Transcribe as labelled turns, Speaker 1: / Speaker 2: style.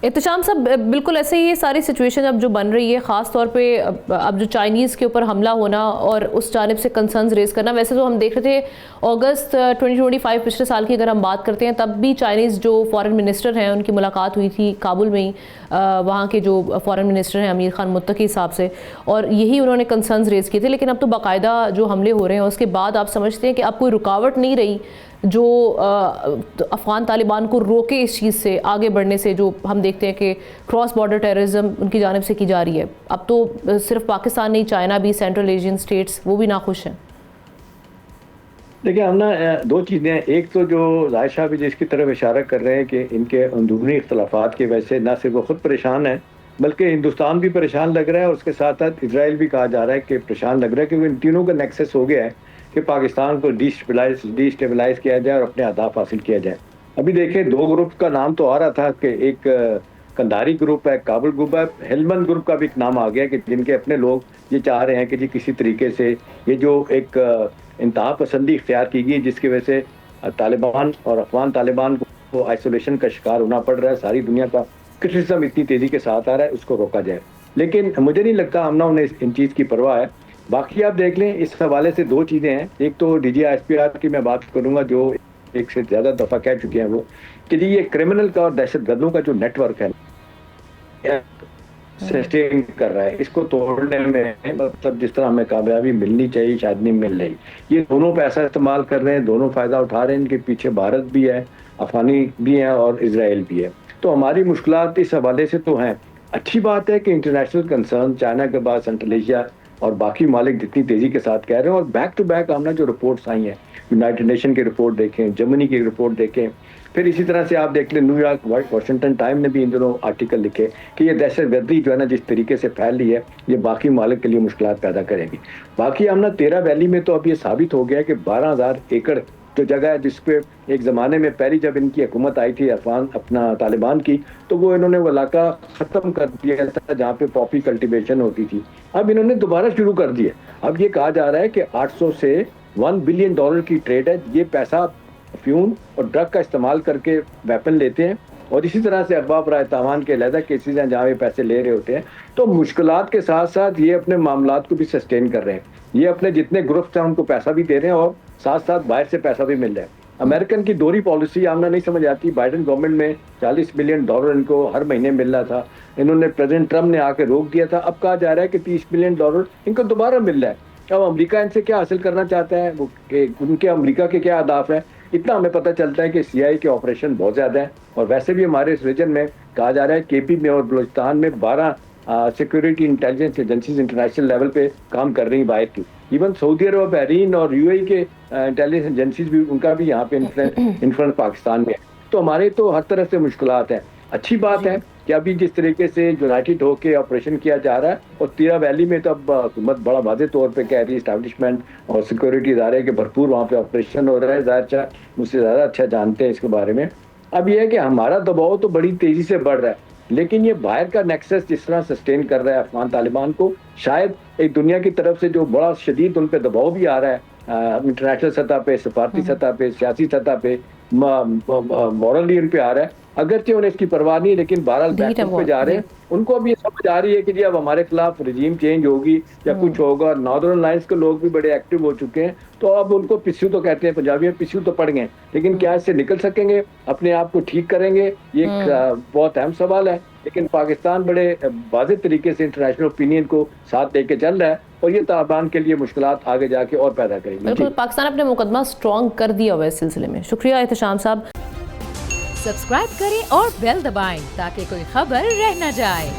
Speaker 1: احتشام صاحب بالکل ایسے ہی یہ ساری سچویشن اب جو بن رہی ہے، خاص طور پہ اب جو چائنیز کے اوپر حملہ ہونا اور اس جانب سے کنسرنز ریز کرنا، ویسے تو ہم دیکھ رہے تھے اگست 2025 پچھلے سال کی اگر ہم بات کرتے ہیں تب بھی چائنیز جو فارن منسٹر ہیں ان کی ملاقات ہوئی تھی کابل میں ہی، وہاں کے جو فارن منسٹر ہیں امیر خان متقی صاحب سے، اور یہی انہوں نے کنسرنز ریز کیے تھے. لیکن اب تو باقاعدہ جو حملے ہو رہے ہیں اس کے بعد آپ سمجھتے ہیں کہ اب کوئی رکاوٹ نہیں رہی جو افغان طالبان کو روکے اس چیز سے آگے بڑھنے سے، جو ہم دیکھتے ہیں کہ کراس بارڈر ٹیررزم ان کی جانب سے کی جا رہی ہے؟ اب تو صرف پاکستان نہیں، چائنا بھی، سینٹرل ایشین سٹیٹس وہ بھی ناخوش ہیں.
Speaker 2: دیکھیں ہم نا دو چیزیں ہیں. ایک تو جو ظاہر شاہ بھی جس کی طرف اشارہ کر رہے ہیں کہ ان کے اندرونی اختلافات کی وجہ سے نہ صرف وہ خود پریشان ہیں بلکہ ہندوستان بھی پریشان لگ رہا ہے، اور اس کے ساتھ ساتھ اسرائیل بھی کہا جا رہا ہے کہ پریشان لگ رہا ہے، کیونکہ ان تینوں کا نیکسس ہو گیا ہے کہ پاکستان کو ڈی اسٹیبلائز کیا جائے اور اپنے اہداف حاصل کیا جائے. ابھی دیکھیں دو گروپ کا نام تو آ رہا تھا کہ ایک کندھاری گروپ ہے، کابل گروپ ہے، ہیلمند گروپ کا بھی ایک نام آ گیا کہ جن کے اپنے لوگ یہ چاہ رہے ہیں کہ جی کسی طریقے سے یہ جو ایک انتہا پسندی اختیار کی گئی جس کی وجہ سے طالبان اور افغان طالبان کو آئسولیشن کا شکار ہونا پڑ رہا ہے، ساری دنیا کا کرٹیسزم اتنی تیزی کے ساتھ آ رہا ہے، اس کو روکا جائے. لیکن مجھے نہیں لگتا ہم انہیں ان چیز کی پرواہ ہے. باقی آپ دیکھ لیں اس حوالے سے دو چیزیں ہیں. ایک تو D G S P R کی میں بات کروں گا جو ایک سے زیادہ دفعہ کہہ چکے ہیں وہ کہ جی یہ کرمنل کا اور دہشت گردوں کا جو نیٹ ورک ہے سسٹین کر رہا ہے، اس کو توڑنے میں مطلب جس طرح ہمیں کامیابی ملنی چاہیے شاید نہیں مل رہی. یہ دونوں پیسہ استعمال کر رہے ہیں، دونوں فائدہ اٹھا رہے ہیں، ان کے پیچھے بھارت بھی ہے، افغانی بھی ہیں اور اسرائیل بھی ہے. تو ہماری مشکلات اس حوالے سے تو ہیں. اچھی بات ہے کہ انٹرنیشنل کنسرن چائنا کے بعد سینٹرل ایشیا اور باقی ممالک جتنی تیزی کے ساتھ کہہ رہے ہیں، اور بیک ٹو بیک ہم نے جو رپورٹس آئی ہیں، یونائٹڈ نیشن کی رپورٹ دیکھیں، جرمنی کی رپورٹ دیکھیں، پھر اسی طرح سے آپ دیکھ لیں نیو یارک واشنگٹن ٹائم نے بھی ان دونوں آرٹیکل لکھے کہ یہ دہشت گردی جو ہے نا جس طریقے سے پھیل رہی ہے یہ باقی ممالک کے لیے مشکلات پیدا کرے گی. باقی ہم نا 13 ویلی میں تو اب یہ ثابت ہو گیا کہ 12,000 ایکڑ جو جگہ ہے جس پہ ایک زمانے میں پہلی جب ان کی حکومت آئی تھی اپنا طالبان کی تو وہ انہوں نے وہ علاقہ ختم کر دیا تھا جہاں پہ پاپی کلٹیویشن ہوتی تھی. اب انہوں نے دوبارہ شروع کر دیا. اب یہ کہا جا رہا ہے کہ 800 سے 1 بلین ڈالر کی ٹریڈ ہے. یہ پیسہ فیون اور ڈرگ کا استعمال کر کے ویپن لیتے ہیں، اور اسی طرح سے ارباب رائے تاوان کے علیحدہ کیسز ہیں جہاں یہ پیسے لے رہے ہوتے ہیں. تو مشکلات کے ساتھ ساتھ یہ اپنے معاملات کو بھی سسٹین کر رہے ہیں. یہ اپنے جتنے گروپس ہیں ان کو پیسہ بھی دے رہے ہیں اور ساتھ ساتھ باہر سے پیسہ بھی مل رہا ہے. امریکن کی دوہری پالیسی آمنا نہیں سمجھ آتی. بائیڈن گورنمنٹ میں 40 بلین ڈالر ان کو ہر مہینے مل رہا تھا، انہوں نے پریزیڈنٹ ٹرمپ نے آ کے روک دیا تھا. اب کہا جا رہا ہے کہ 30 بلین ڈالر ان کو دوبارہ مل رہا ہے. اب امریکہ ان سے کیا حاصل کرنا چاہتا ہے، وہ کہ ان کے امریکہ کے کیا اہداف ہیں، اتنا ہمیں پتہ چلتا ہے کہ سی آئی کے آپریشن بہت زیادہ ہیں. اور ویسے بھی ہمارے اس ریجن میں کہا جا رہا ہے کے پی میں اور بلوچستان میں 12 security intelligence agencies international level پہ کام کر رہی ہیں باہر کی. ایون سعودی عرب، بحرین اور یو اے ای کے انٹیلیجنس ایجنسیز بھی ان کا بھی یہاں پہ انفلوئنس پاکستان میں ہے. تو ہمارے تو ہر طرف سے مشکلات ہیں. اچھی بات ہے کہ ابھی جس طریقے سے یونائٹڈ ہو کے آپریشن کیا جا رہا ہے، اور 13 ویلی میں تو اب حکومت بڑا واضح طور پہ کہہ رہی ہے اسٹیبلشمنٹ اور سیکورٹی ادارے کے بھرپور وہاں پہ آپریشن ہو رہا ہے. ظاہر مجھ سے زیادہ اچھا جانتے ہیں اس کے بارے میں. اب یہ ہے کہ ہمارا دباؤ تو بڑی تیزی سے بڑھ رہا ہے، لیکن یہ باہر کا نیکسس جس طرح سسٹین کر رہا ہے افغان طالبان کو، شاید ایک دنیا کی طرف سے جو بڑا شدید ان پہ دباؤ بھی آ رہا ہے انٹرنیشنل سطح پہ، سفارتی سطح پہ، سیاسی سطح پہ، مورلی ان پہ آ رہا ہے. اگرچہ انہیں اس کی پرواہ نہیں، لیکن بہرحال بیک فٹ پہ جا رہے ہیں. ان کو اب یہ سمجھ آ رہی ہے کہ جی اب ہمارے خلاف رجیم چینج ہوگی یا کچھ ہوگا. ناردرن لائنس کے لوگ بھی بڑے ایکٹیو ہو چکے ہیں، تو اب ان کو پسو تو کہتے ہیں پنجابی میں، پسو تو پڑ گئے، لیکن کیا اس سے نکل سکیں گے، اپنے آپ کو ٹھیک کریں گے، یہ ایک بہت اہم سوال ہے. لیکن پاکستان بڑے واضح طریقے سے انٹرنیشنل اوپینین کو ساتھ لے کے چل رہا ہے، اور یہ طالبان کے لیے مشکلات آگے جا کے اور پیدا کرے گی.
Speaker 1: بالکل پاکستان اپنے مقدمہ سٹرونگ کر دیا ہوا ہے اس سلسلے میں. شکریہ احتشام صاحب.
Speaker 3: سبسکرائب کریں اور بیل دبائیں تاکہ کوئی خبر رہ نہ جائے.